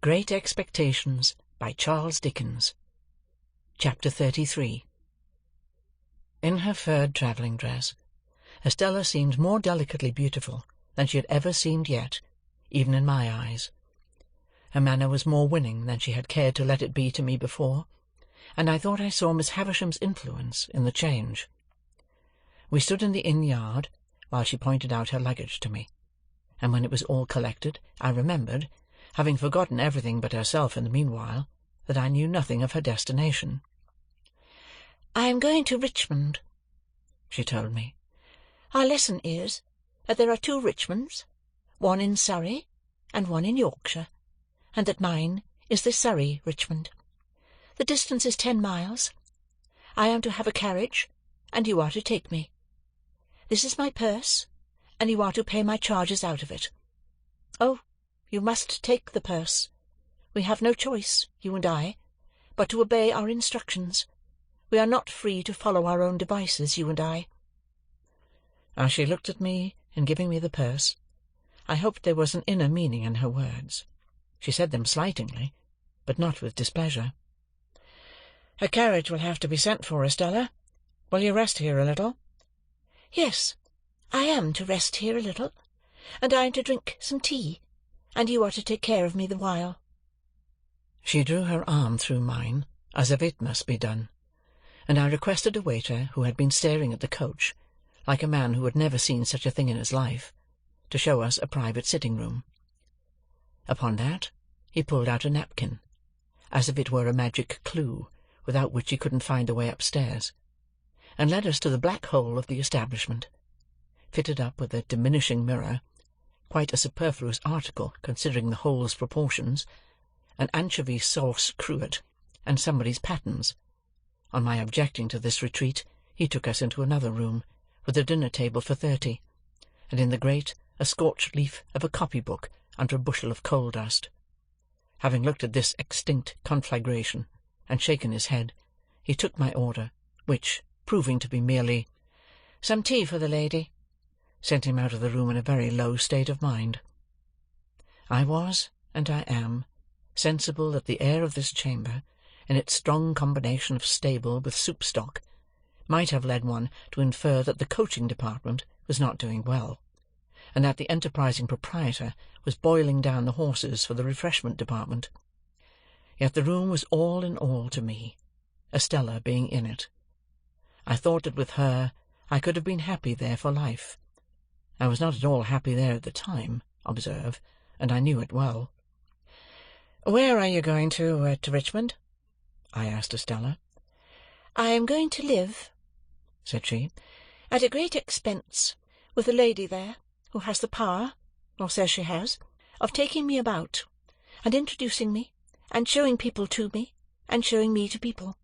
Great Expectations by Charles Dickens. Chapter 33. In her furred travelling dress, Estella seemed more delicately beautiful than she had ever seemed yet, even in my eyes. Her manner was more winning than she had cared to let it be to me before, and I thought I saw Miss Havisham's influence in the change. We stood in the inn-yard while she pointed out her luggage to me, and when it was all collected, I remembered, having forgotten everything but herself in the meanwhile, that I knew nothing of her destination. "I am going to Richmond," she told me. "Our lesson is that there are 2 Richmonds, one in Surrey and one in Yorkshire, and that mine is the Surrey Richmond. The distance is 10 miles. I am to have a carriage, and you are to take me. This is my purse, and you are to pay my charges out of it. Oh, you must take the purse. We have no choice, you and I, but to obey our instructions. We are not free to follow our own devices, you and I." As she looked at me in giving me the purse, I hoped there was an inner meaning in her words. She said them slightingly, but not with displeasure. "A carriage will have to be sent for, Estella. Will you rest here a little?" "Yes, I am to rest here a little, and I am to drink some tea, and you are to take care of me the while." She drew her arm through mine, as if it must be done, and I requested a waiter who had been staring at the coach, like a man who had never seen such a thing in his life, to show us a private sitting-room. Upon that, he pulled out a napkin, as if it were a magic clue, without which he couldn't find the way upstairs, and led us to the black hole of the establishment, fitted up with a diminishing mirror, quite a superfluous article considering the hole's proportions, an anchovy sauce cruet, and somebody's pattens. On my objecting to this retreat, he took us into another room, with a dinner-table for 30, and in the grate a scorched leaf of a copy-book under a bushel of coal-dust. Having looked at this extinct conflagration, and shaken his head, he took my order, which, proving to be merely "Some tea for the lady," sent him out of the room in a very low state of mind. I was, and I am, sensible that the air of this chamber, in its strong combination of stable with soup-stock, might have led one to infer that the coaching department was not doing well, and that the enterprising proprietor was boiling down the horses for the refreshment department. Yet the room was all in all to me, Estella being in it. I thought that with her I could have been happy there for life. I was not at all happy there at the time, observe, and I knew it well. "Where are you going to at Richmond?" I asked Estella. "I am going to live," said she, "at a great expense, with a lady there, who has the power, or says she has, of taking me about, and introducing me, and showing people to me, and showing me to people."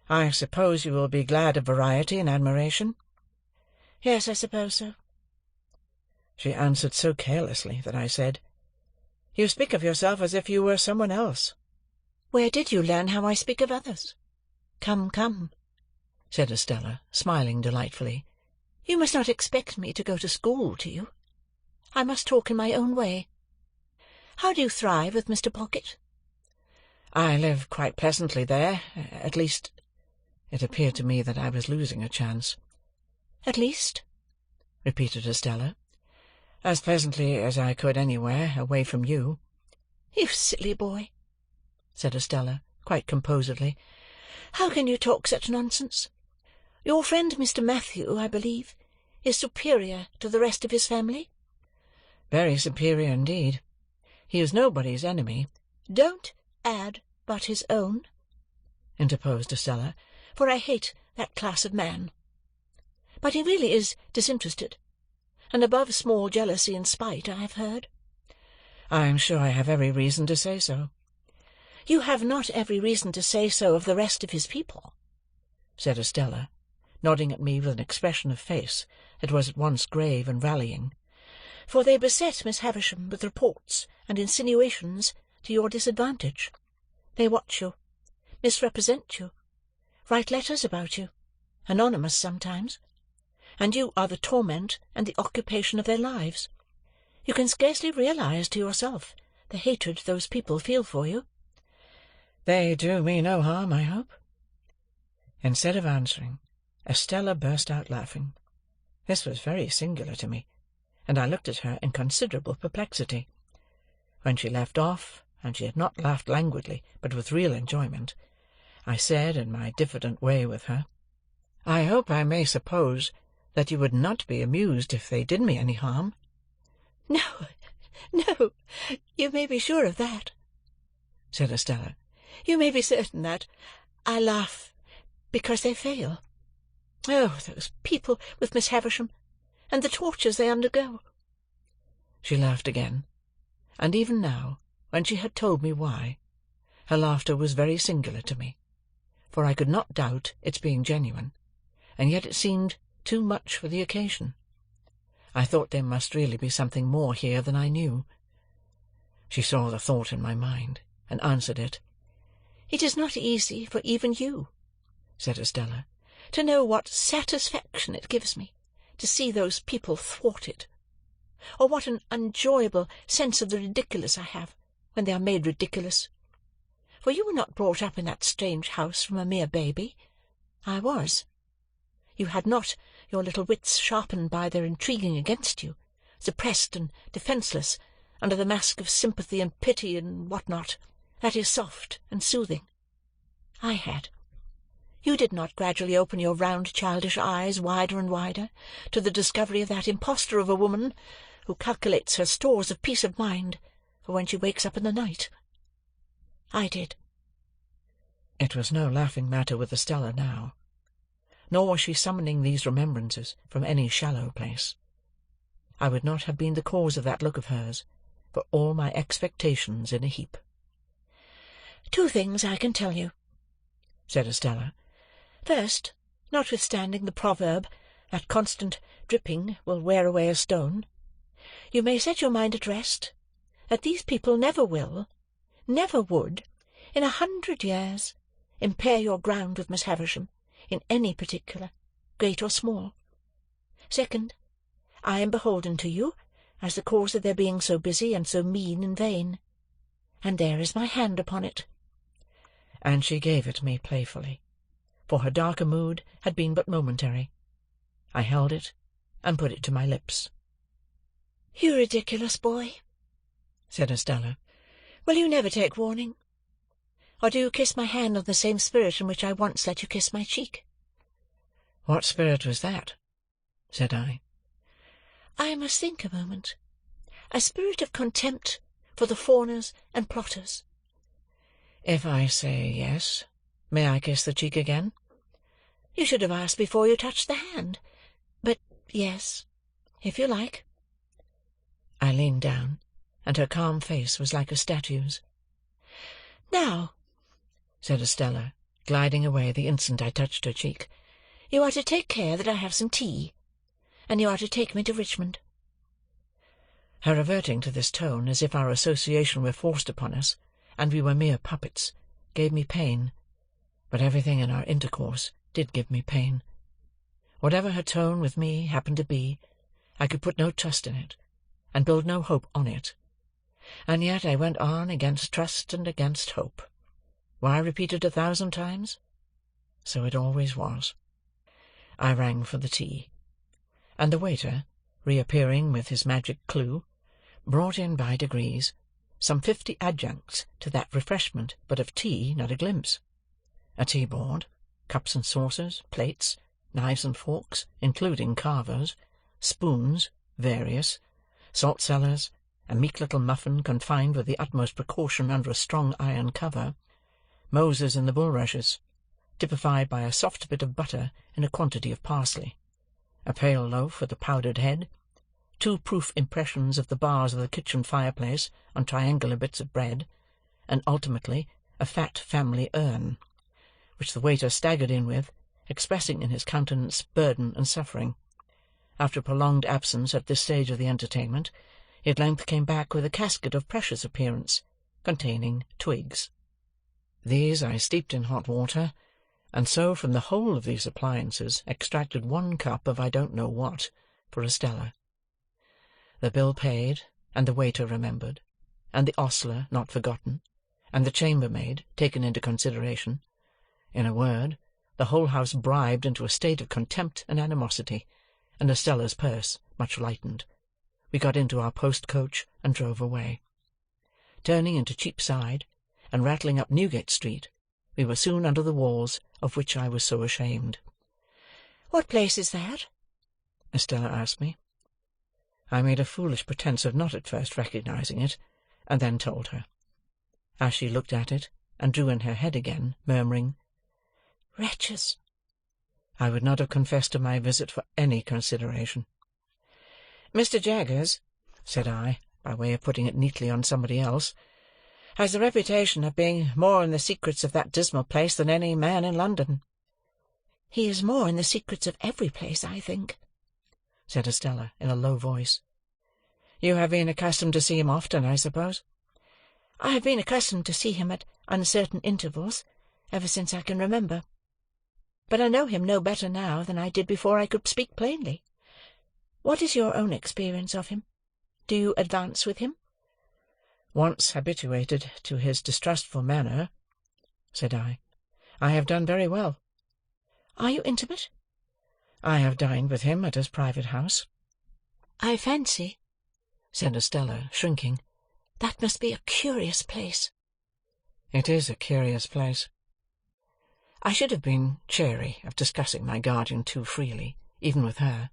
"I suppose you will be glad of variety and admiration?" "Yes, I suppose so." She answered so carelessly that I said, "You speak of yourself as if you were someone else." "Where did you learn how I speak of others? Come, come," said Estella, smiling delightfully. "You must not expect me to go to school to you. I must talk in my own way. How do you thrive with Mr. Pocket?" "I live quite pleasantly there, at least—" It appeared to me that I was losing a chance. "At least?" repeated Estella. "As pleasantly as I could anywhere, away from you." "You silly boy," said Estella, quite composedly. "How can you talk such nonsense? Your friend Mr. Matthew, I believe, is superior to the rest of his family?" "Very superior indeed. He is nobody's enemy." "Don't add but his own," interposed Estella, "for I hate that class of man. But he really is disinterested, and above small jealousy and spite, I have heard." "I am sure I have every reason to say so." "You have not every reason to say so of the rest of his people," said Estella, nodding at me with an expression of face that was at once grave and rallying, "for they beset Miss Havisham with reports and insinuations to your disadvantage. They watch you, misrepresent you, write letters about you, anonymous sometimes, and you are the torment and the occupation of their lives. You can scarcely realize to yourself the hatred those people feel for you?" "They do me no harm, I hope?" Instead of answering, Estella burst out laughing. This was very singular to me, and I looked at her in considerable perplexity. When she left off, and she had not laughed languidly, but with real enjoyment, I said, in my diffident way with her, "I hope I may suppose that you would not be amused if they did me any harm?" "No, no, you may be sure of that," said Estella. "You may be certain that I laugh because they fail. Oh, those people with Miss Havisham, and the tortures they undergo!" She laughed again, and even now, when she had told me why, her laughter was very singular to me, for I could not doubt its being genuine, and yet it seemed too much for the occasion. I thought there must really be something more here than I knew. She saw the thought in my mind, and answered it. "It is not easy for even you," said Estella, "to know what satisfaction it gives me to see those people thwarted, or what an enjoyable sense of the ridiculous I have when they are made ridiculous. For you were not brought up in that strange house from a mere baby. I was. You had not your little wits sharpened by their intriguing against you, suppressed and defenceless under the mask of sympathy and pity and what not, that is soft and soothing. I had. You did not gradually open your round childish eyes wider and wider to the discovery of that impostor of a woman who calculates her stores of peace of mind for when she wakes up in the night. I did." It was no laughing matter with Estella now, nor was she summoning these remembrances from any shallow place. I would not have been the cause of that look of hers for all my expectations in a heap. "Two things I can tell you," said Estella. "First, notwithstanding the proverb that constant dripping will wear away a stone, you may set your mind at rest that these people never will, never would, in 100 years, impair your ground with Miss Havisham in any particular, great or small. Second, I am beholden to you as the cause of their being so busy and so mean and vain, and there is my hand upon it." And she gave it me playfully, for her darker mood had been but momentary. I held it, and put it to my lips. "You ridiculous boy," said Estella. "Will you never take warning? Or do you kiss my hand on the same spirit in which I once let you kiss my cheek?" "What spirit was that?" said I. "I must think a moment. A spirit of contempt for the fawners and plotters." "If I say yes, may I kiss the cheek again?" "You should have asked before you touched the hand. But yes, if you like." I leaned down, and her calm face was like a statue's. "Now," said Estella, gliding away the instant I touched her cheek, "you are to take care that I have some tea, and you are to take me to Richmond." Her reverting to this tone, as if our association were forced upon us, and we were mere puppets, gave me pain, but everything in our intercourse did give me pain. Whatever her tone with me happened to be, I could put no trust in it, and build no hope on it. And yet I went on against trust and against hope. Why repeat it 1,000 times? So it always was. I rang for the tea, and the waiter, reappearing with his magic clue, brought in by degrees some 50 adjuncts to that refreshment, but of tea not a glimpse. A tea-board, cups and saucers, plates, knives and forks, including carvers, spoons, various, salt-cellars, a meek little muffin confined with the utmost precaution under a strong iron cover, Moses in the bulrushes, typified by a soft bit of butter in a quantity of parsley, a pale loaf with a powdered head, 2 proof impressions of the bars of the kitchen fireplace on triangular bits of bread, and ultimately a fat family urn, which the waiter staggered in with, expressing in his countenance burden and suffering. After a prolonged absence at this stage of the entertainment, he at length came back with a casket of precious appearance, containing twigs. These I steeped in hot water, and so from the whole of these appliances extracted 1 cup of I don't know what, for Estella. The bill paid, and the waiter remembered, and the ostler not forgotten, and the chambermaid taken into consideration. In a word, the whole house bribed into a state of contempt and animosity, and Estella's purse much lightened. We got into our post-coach and drove away. Turning into Cheapside, and rattling up Newgate Street, we were soon under the walls of which I was so ashamed. "What place is that?" Estella asked me. I made a foolish pretence of not at first recognizing it, and then told her. As she looked at it, and drew in her head again, murmuring, "Wretches," I would not have confessed to my visit for any consideration. "Mr. Jaggers," said I, by way of putting it neatly on somebody else, "has the reputation of being more in the secrets of that dismal place than any man in London." "He is more in the secrets of every place, I think," said Estella, in a low voice. "You have been accustomed to see him often, I suppose?" "I have been accustomed to see him at uncertain intervals, ever since I can remember. But I know him no better now than I did before I could speak plainly. What is your own experience of him? Do you advance with him?" "Once habituated to his distrustful manner," said I have done very well." "Are you intimate?" "I have dined with him at his private house." "I fancy," said Estella, shrinking, "that must be a curious place." "It is a curious place." I should have been chary of discussing my guardian too freely, even with her,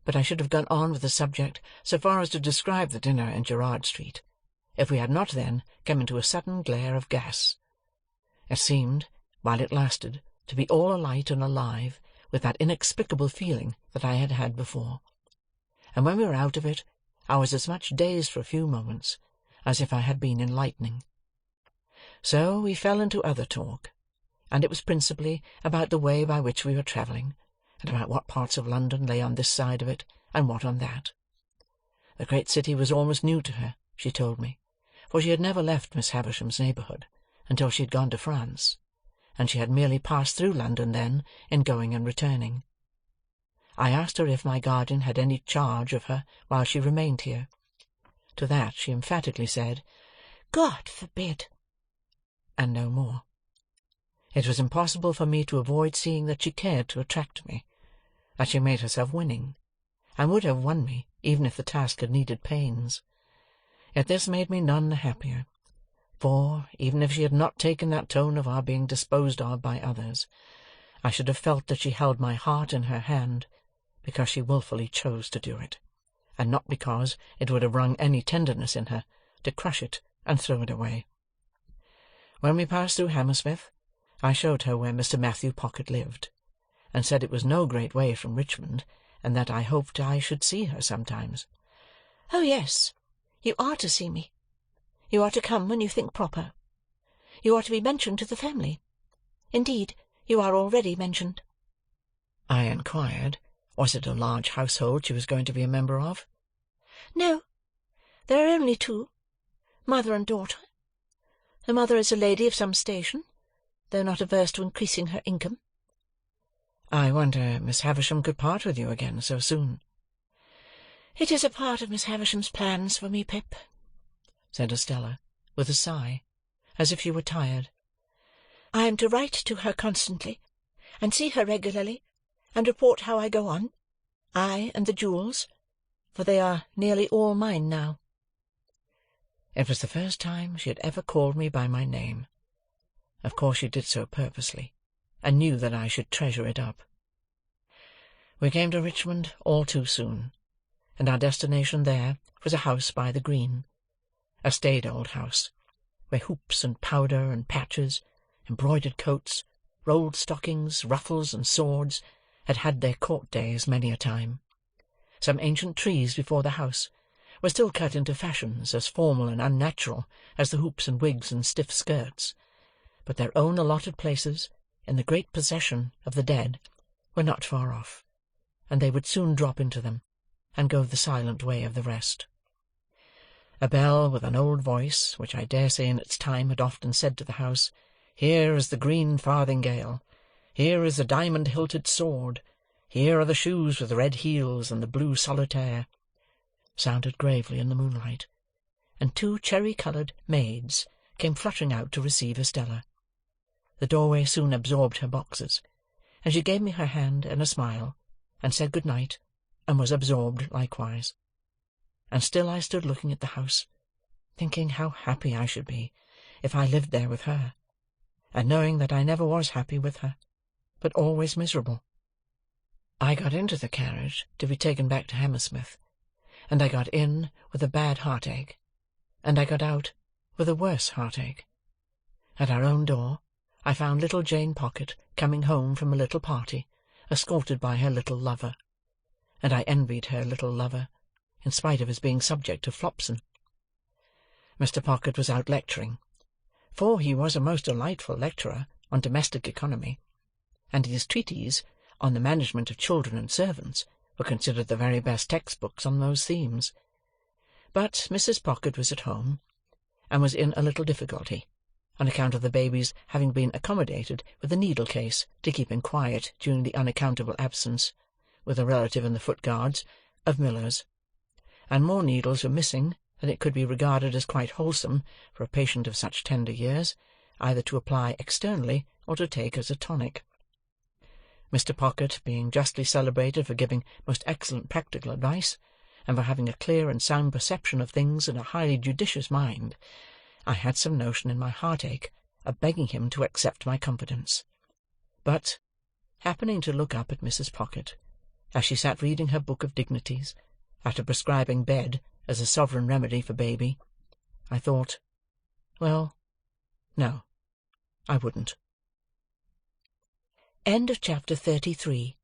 but I should have gone on with the subject so far as to describe the dinner in Gerrard Street, if we had not then come into a sudden glare of gas. It seemed, while it lasted, to be all alight and alive with that inexplicable feeling that I had had before, and when we were out of it, I was as much dazed for a few moments as if I had been in lightning. So we fell into other talk, and it was principally about the way by which we were travelling, and about what parts of London lay on this side of it, and what on that. The great city was almost new to her, she told me, for she had never left Miss Havisham's neighbourhood until she had gone to France, and she had merely passed through London then in going and returning. I asked her if my guardian had any charge of her while she remained here. To that she emphatically said, "God forbid!" and no more. It was impossible for me to avoid seeing that she cared to attract me, that she made herself winning, and would have won me even if the task had needed pains. Yet this made me none the happier, for, even if she had not taken that tone of our being disposed of by others, I should have felt that she held my heart in her hand, because she wilfully chose to do it, and not because it would have wrung any tenderness in her to crush it and throw it away. When we passed through Hammersmith, I showed her where Mr. Matthew Pocket lived, and said it was no great way from Richmond, and that I hoped I should see her sometimes. "Oh, yes, you are to see me. You are to come when you think proper. You are to be mentioned to the family. Indeed, you are already mentioned." I inquired, was it a large household she was going to be a member of? "No, there are only two, mother and daughter. The mother is a lady of some station, though not averse to increasing her income." "I wonder Miss Havisham could part with you again so soon." "It is a part of Miss Havisham's plans for me, Pip," said Estella, with a sigh, as if she were tired. "I am to write to her constantly, and see her regularly, and report how I go on, I and the jewels, for they are nearly all mine now." It was the first time she had ever called me by my name. Of course she did so purposely, and knew that I should treasure it up. We came to Richmond all too soon, and our destination there was a house by the green, a staid old house, where hoops and powder and patches, embroidered coats, rolled stockings, ruffles, and swords had had their court days many a time. Some ancient trees before the house were still cut into fashions as formal and unnatural as the hoops and wigs and stiff skirts, but their own allotted places, in the great possession of the dead, were not far off, and they would soon drop into them, and go the silent way of the rest. A bell with an old voice, which I dare say in its time had often said to the house, "Here is the green farthingale, here is the diamond-hilted sword, here are the shoes with red heels and the blue solitaire," sounded gravely in the moonlight, and 2 cherry-coloured maids came fluttering out to receive Estella. The doorway soon absorbed her boxes, and she gave me her hand and a smile, and said good night, and was absorbed likewise. And still I stood looking at the house, thinking how happy I should be if I lived there with her, and knowing that I never was happy with her, but always miserable. I got into the carriage to be taken back to Hammersmith, and I got in with a bad heartache, and I got out with a worse heartache. At our own door I found little Jane Pocket coming home from a little party, escorted by her little lover, and I envied her little lover, in spite of his being subject to Flopson. Mr. Pocket was out lecturing, for he was a most delightful lecturer on domestic economy, and his treatise on the management of children and servants were considered the very best textbooks on those themes. But Mrs. Pocket was at home, and was in a little difficulty, on account of the baby's having been accommodated with a needle-case to keep him quiet during the unaccountable absence, with a relative in the Foot Guards, of Miller's, and more needles were missing than it could be regarded as quite wholesome for a patient of such tender years, either to apply externally or to take as a tonic. Mr. Pocket being justly celebrated for giving most excellent practical advice, and for having a clear and sound perception of things and a highly judicious mind, I had some notion in my heartache of begging him to accept my confidence. But, happening to look up at Mrs. Pocket, as she sat reading her book of dignities, after prescribing bed as a sovereign remedy for baby, I thought, well, no, I wouldn't. Chapter 33.